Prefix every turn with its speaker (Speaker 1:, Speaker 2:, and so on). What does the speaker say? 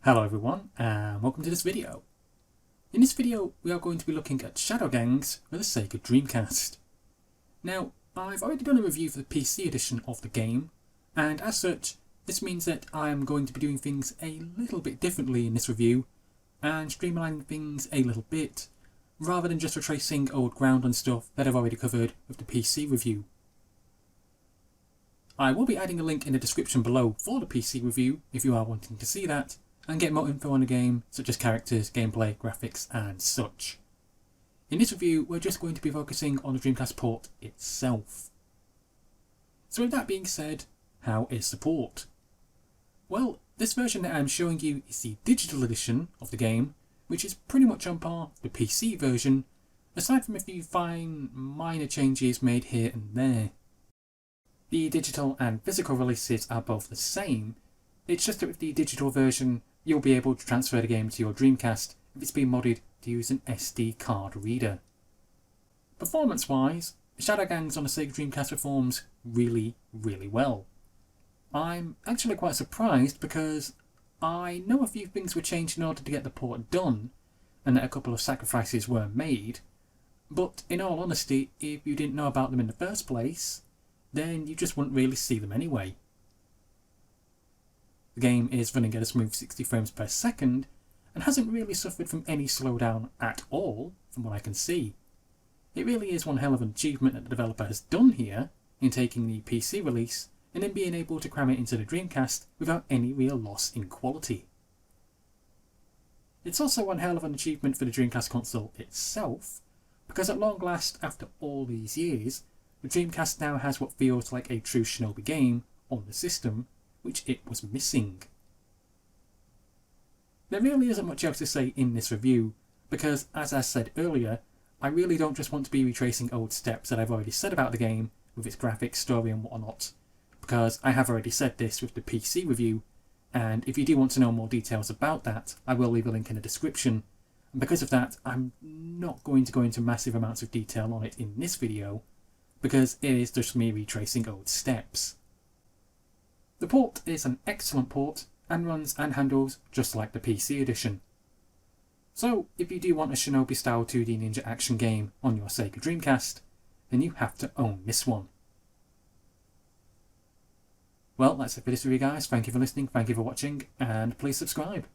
Speaker 1: Hello everyone, and welcome to this video. In this video, we are going to be looking at Shadow Gangs for the Sega Dreamcast. Now, I've already done a review for the PC edition of the game, and as such, this means that I am going to be doing things a little bit differently in this review, and streamlining things a little bit, rather than just retracing old ground and stuff that I've already covered with the PC review. I will be adding a link in the description below for the PC review if you are wanting to see that, and get more info on the game, such as characters, gameplay, graphics and such. In this review, we're just going to be focusing on the Dreamcast port itself. So with that being said, how is the port? Well, this version that I'm showing you is the digital edition of the game, which is pretty much on par with the PC version, aside from a few fine, minor changes made here and there. The digital and physical releases are both the same, it's just that with the digital version, you'll be able to transfer the game to your Dreamcast if it's been modded to use an SD card reader. Performance-wise, Shadow Gangs on the Sega Dreamcast performs really well. I'm actually quite surprised because I know a few things were changed in order to get the port done, and that a couple of sacrifices were made, but in all honesty, if you didn't know about them in the first place, then you just wouldn't really see them anyway. The game is running at a smooth 60 frames per second, and hasn't really suffered from any slowdown at all, from what I can see. It really is one hell of an achievement that the developer has done here, in taking the PC release, and then being able to cram it into the Dreamcast without any real loss in quality. It's also one hell of an achievement for the Dreamcast console itself, because at long last, after all these years, the Dreamcast now has what feels like a true Shinobi game on the system, which it was missing. There really isn't much else to say in this review, because as I said earlier, I really don't just want to be retracing old steps that I've already said about the game, with its graphics, story and whatnot, because I have already said this with the PC review, and if you do want to know more details about that, I will leave a link in the description, and because of that, I'm not going to go into massive amounts of detail on it in this video, because it is just me retracing old steps. The port is an excellent port, and runs and handles just like the PC edition. So, if you do want a Shinobi style 2D ninja action game on your Sega Dreamcast, then you have to own this one. Well, that's it for this review guys, thank you for listening, thank you for watching, and please subscribe.